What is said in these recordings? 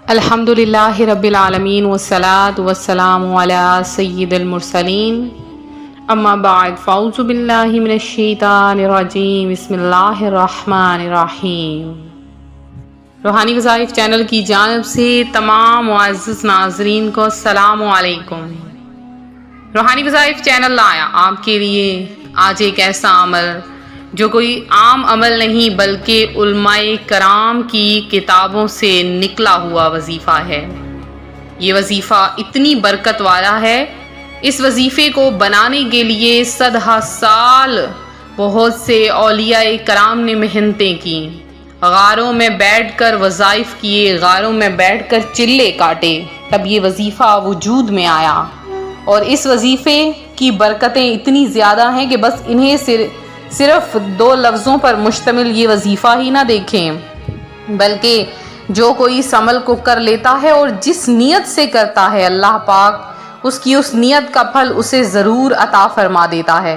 الحمدللہ رب العالمین والصلاة والسلام علی سید المرسلین اما بعد فاعوذ باللہ من الشیطان الرجیم بسم اللہ الرحمن الرحیم۔ روحانی وظائف چینل کی جانب سے تمام معزز ناظرین کو السلام علیکم۔ روحانی وظائف چینل لایا آپ کے لیے آج ایک ایسا عمل جو کوئی عام عمل نہیں بلکہ علماء کرام کی کتابوں سے نکلا ہوا وظیفہ ہے۔ یہ وظیفہ اتنی برکت والا ہے، اس وظیفے کو بنانے کے لیے صدہ سال بہت سے اولیاء کرام نے محنتیں کی، غاروں میں بیٹھ کر وظائف کیے، غاروں میں بیٹھ کر چلے کاٹے، تب یہ وظیفہ وجود میں آیا۔ اور اس وظیفے کی برکتیں اتنی زیادہ ہیں کہ بس انہیں صرف 2 لفظوں پر مشتمل یہ وظیفہ ہی نہ دیکھیں، بلکہ جو کوئی اس عمل کو کر لیتا ہے اور جس نیت سے کرتا ہے، اللہ پاک اس کی اس نیت کا پھل اسے ضرور عطا فرما دیتا ہے۔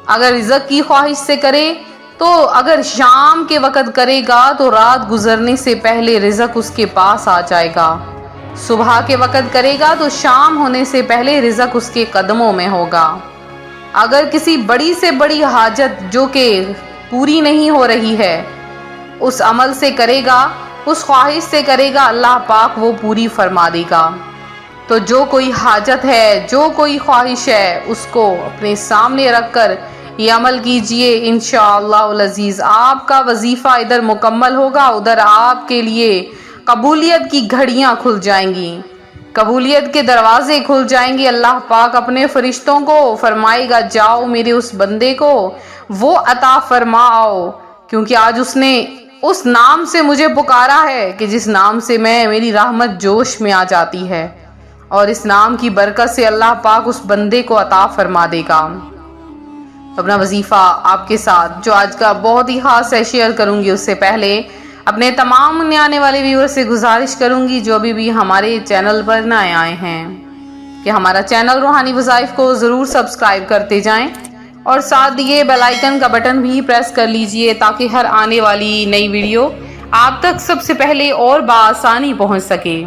اگر رزق کی خواہش سے کرے تو اگر شام کے وقت کرے گا تو رات گزرنے سے پہلے رزق اس کے پاس آ جائے گا، صبح کے وقت کرے گا تو شام ہونے سے پہلے رزق اس کے قدموں میں ہوگا۔ اگر کسی بڑی سے بڑی حاجت جو کہ پوری نہیں ہو رہی ہے اس عمل سے کرے گا، اس خواہش سے کرے گا، اللہ پاک وہ پوری فرما دے گا۔ تو جو کوئی حاجت ہے، جو کوئی خواہش ہے، اس کو اپنے سامنے رکھ کر یہ عمل کیجئے، انشاءاللہ العزیز آپ کا وظیفہ ادھر مکمل ہوگا، ادھر آپ کے لیے قبولیت کی گھڑیاں کھل جائیں گی، قبولیت کے دروازے کھل جائیں گے۔ اللہ پاک اپنے فرشتوں کو فرمائے گا جاؤ میرے اس بندے کو وہ عطا فرماؤ، کیونکہ آج اس نے اس نام سے مجھے پکارا ہے کہ جس نام سے میری رحمت جوش میں آ جاتی ہے، اور اس نام کی برکت سے اللہ پاک اس بندے کو عطا فرما دے گا۔ اپنا وظیفہ آپ کے ساتھ جو آج کا بہت ہی خاص ہے شیئر کروں گی، اس سے پہلے اپنے تمام نئے آنے والے ویور سے گزارش کروں گی جو بھی ہمارے چینل پر نئے آئے ہیں کہ ہمارا چینل روحانی وظائف کو ضرور سبسکرائب کرتے جائیں، اور ساتھ دیے بیل آئیکن کا بٹن بھی پریس کر لیجئے تاکہ ہر آنے والی نئی ویڈیو آپ تک سب سے پہلے اور بآسانی پہنچ سکے۔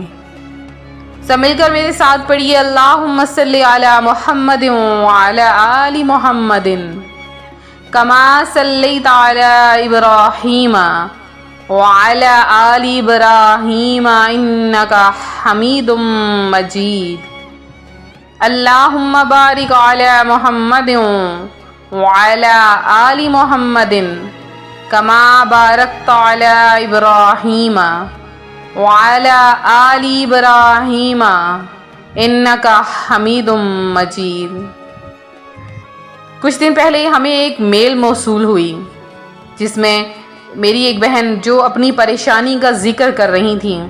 سب مل کر میرے ساتھ پڑھیے اللہم صلی علی محمد وعلی آل محمد کما صلیت علی ابراہیم وعلی آل ابراہیم انکا حمید مجید۔ اللہم بارک علی محمد وعلی آل محمد کما بارکت علی ابراہیم وعلی آل ابراہیم انکا حمید مجید۔ کچھ دن پہلے ہمیں ایک میل موصول ہوئی جس میں میری ایک بہن جو اپنی پریشانی کا ذکر کر رہی تھیں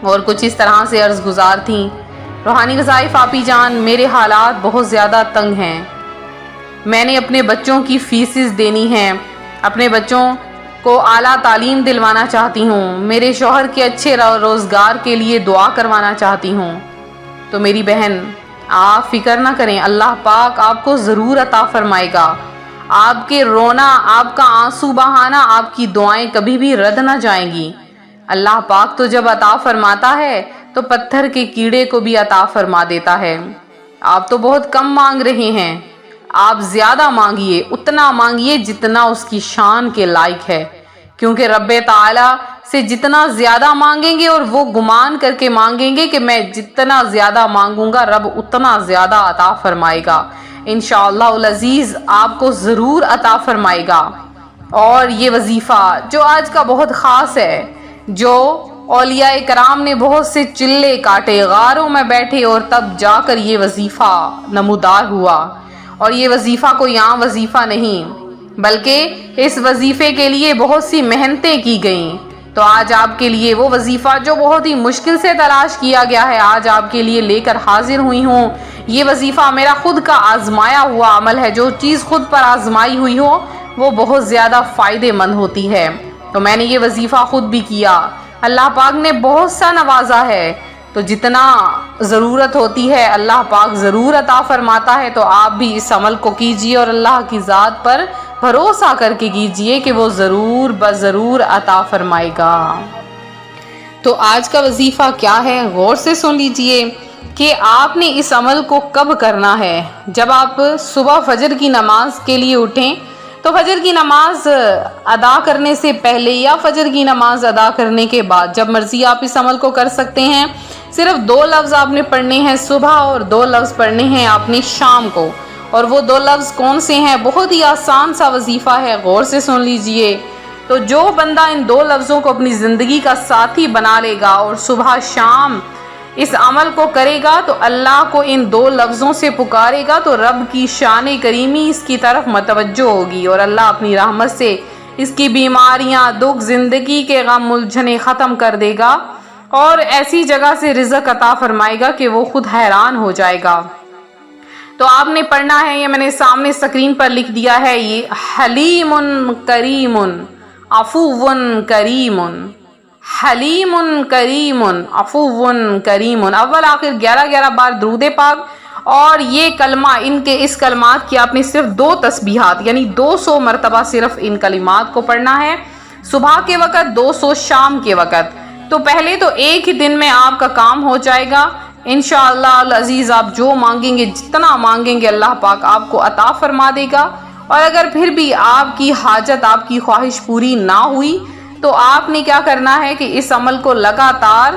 اور کچھ اس طرح سے عرض گزار تھیں، روحانی وظائف آپی جان میرے حالات بہت زیادہ تنگ ہیں، میں نے اپنے بچوں کی فیسز دینی ہیں، اپنے بچوں کو اعلیٰ تعلیم دلوانا چاہتی ہوں، میرے شوہر کے اچھے روزگار کے لیے دعا کروانا چاہتی ہوں۔ تو میری بہن آپ فکر نہ کریں، اللہ پاک آپ کو ضرور عطا فرمائے گا۔ آپ کے رونا، آپ کا آنسو بہانا، آپ کی دعائیں کبھی بھی رد نہ جائیں گی۔ اللہ پاک تو جب عطا فرماتا ہے تو پتھر کے کیڑے کو بھی عطا فرما دیتا ہے۔ آپ تو بہت کم مانگ رہے ہیں، آپ زیادہ مانگیے، اتنا مانگیے جتنا اس کی شان کے لائق ہے، کیونکہ رب تعالی سے جتنا زیادہ مانگیں گے اور وہ گمان کر کے مانگیں گے کہ میں جتنا زیادہ مانگوں گا رب اتنا زیادہ عطا فرمائے گا، انشاءاللہ العزیز آپ کو ضرور عطا فرمائے گا۔ اور یہ وظیفہ جو آج کا بہت خاص ہے، جو اولیاء کرام نے بہت سے چلے کاٹے، غاروں میں بیٹھے، اور تب جا کر یہ وظیفہ نمودار ہوا۔ اور یہ وظیفہ کوئی عام وظیفہ نہیں بلکہ اس وظیفے کے لیے بہت سی محنتیں کی گئیں۔ تو آج آپ کے لیے وہ وظیفہ جو بہت ہی مشکل سے تلاش کیا گیا ہے آج آپ کے لیے لے کر حاضر ہوئی ہوں۔ یہ وظیفہ میرا خود کا آزمایا ہوا عمل ہے، جو چیز خود پر آزمائی ہوئی ہو وہ بہت زیادہ فائدے مند ہوتی ہے۔ تو میں نے یہ وظیفہ خود بھی کیا، اللہ پاک نے بہت سا نوازا ہے، تو جتنا ضرورت ہوتی ہے اللہ پاک ضرور عطا فرماتا ہے۔ تو آپ بھی اس عمل کو کیجئے اور اللہ کی ذات پر بھروسہ کر کے کیجئے کہ وہ ضرور بضرور عطا فرمائے گا۔ تو آج کا وظیفہ کیا ہے، غور سے سن لیجئے کہ آپ نے اس عمل کو کب کرنا ہے۔ جب آپ صبح فجر کی نماز کے لیے اٹھیں تو فجر کی نماز ادا کرنے سے پہلے یا فجر کی نماز ادا کرنے کے بعد، جب مرضی آپ اس عمل کو کر سکتے ہیں۔ صرف 2 لفظ آپ نے پڑھنے ہیں صبح اور 2 لفظ پڑھنے ہیں آپ نے شام کو، اور وہ 2 لفظ کون سے ہیں؟ بہت ہی آسان سا وظیفہ ہے، غور سے سن لیجئے۔ تو جو بندہ ان 2 لفظوں کو اپنی زندگی کا ساتھی بنا لے گا اور صبح شام اس عمل کو کرے گا تو اللہ کو ان 2 لفظوں سے پکارے گا تو رب کی شان کریمی اس کی طرف متوجہ ہوگی، اور اللہ اپنی رحمت سے اس کی بیماریاں، دکھ، زندگی کے غم الجھنے ختم کر دے گا، اور ایسی جگہ سے رزق عطا فرمائے گا کہ وہ خود حیران ہو جائے گا۔ تو آپ نے پڑھنا ہے، یہ میں نے سامنے اسکرین پر لکھ دیا ہے، یہ حلیم کریم عفو کریم، حلیم کریم عفو کریم، اول آخر 11 بار درود پاک، اور یہ کلمہ اس کلمات کی آپ نے صرف 2 تسبیحات یعنی 200 مرتبہ صرف ان کلمات کو پڑھنا ہے، صبح کے وقت 200 شام کے وقت۔ تو پہلے تو ایک ہی دن میں آپ کا کام ہو جائے گا انشاءاللہ العزیز۔ آپ جو مانگیں گے، جتنا مانگیں گے، اللہ پاک آپ کو عطا فرما دے گا۔ اور اگر پھر بھی آپ کی حاجت، آپ کی خواہش پوری نہ ہوئی تو آپ نے کیا کرنا ہے کہ اس عمل کو لگاتار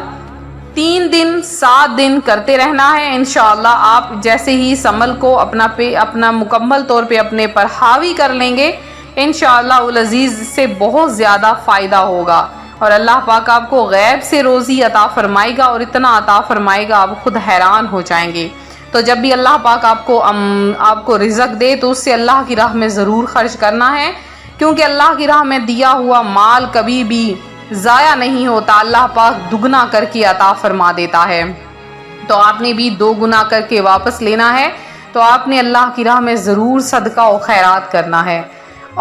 3 دن 7 دن کرتے رہنا ہے انشاءاللہ۔ آپ جیسے ہی اس عمل کو اپنا مکمل طور پہ اپنے پر حاوی کر لیں گے انشاءاللہ العزیز، اس سے بہت زیادہ فائدہ ہوگا، اور اللہ پاک آپ کو غیب سے روزی عطا فرمائے گا، اور اتنا عطا فرمائے گا آپ خود حیران ہو جائیں گے۔ تو جب بھی اللہ پاک آپ کو رزق دے تو اس سے اللہ کی راہ میں ضرور خرچ کرنا ہے، کیونکہ اللہ کی راہ میں دیا ہوا مال کبھی بھی ضائع نہیں ہوتا، اللہ پاک دگنا کر کے عطا فرما دیتا ہے۔ تو آپ نے بھی 2 گنا کر کے واپس لینا ہے، تو آپ نے اللہ کی راہ میں ضرور صدقہ و خیرات کرنا ہے۔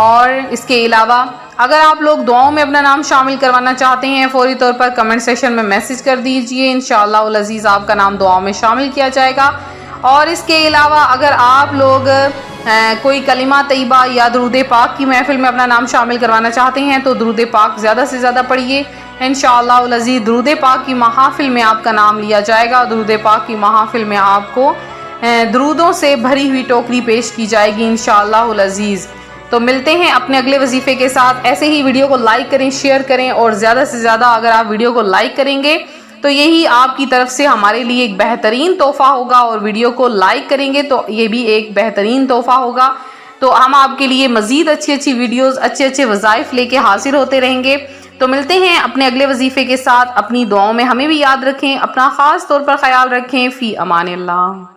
اور اس کے علاوہ اگر آپ لوگ دعاؤں میں اپنا نام شامل کروانا چاہتے ہیں، فوری طور پر کمنٹ سیکشن میں میسج کر دیجئے، انشاءاللہ العزیز آپ کا نام دعاؤں میں شامل کیا جائے گا۔ اور اس کے علاوہ اگر آپ لوگ کوئی کلمہ طیبہ یا درود پاک کی محفل میں اپنا نام شامل کروانا چاہتے ہیں تو درود پاک زیادہ سے زیادہ پڑھیے، انشاءاللہ العزیز درود پاک کی محافل میں آپ کا نام لیا جائے گا۔ درود پاک کی محافل میں آپ کو درودوں سے بھری ہوئی ٹوکری پیش کی جائے گی انشاءاللہ العزیز۔ تو ملتے ہیں اپنے اگلے وظیفے کے ساتھ۔ ایسے ہی ویڈیو کو لائک کریں، شیئر کریں، اور زیادہ سے زیادہ اگر آپ ویڈیو کو لائک کریں گے تو یہی آپ کی طرف سے ہمارے لیے ایک بہترین تحفہ ہوگا، اور ویڈیو کو لائک کریں گے تو یہ بھی ایک بہترین تحفہ ہوگا۔ تو ہم آپ کے لیے مزید اچھی ویڈیوز، اچھے وظائف لے کے حاضر ہوتے رہیں گے۔ تو ملتے ہیں اپنے اگلے وظیفے کے ساتھ۔ اپنی دعاؤں میں ہمیں بھی یاد رکھیں، اپنا خاص طور پر خیال رکھیں۔ فی امان اللہ۔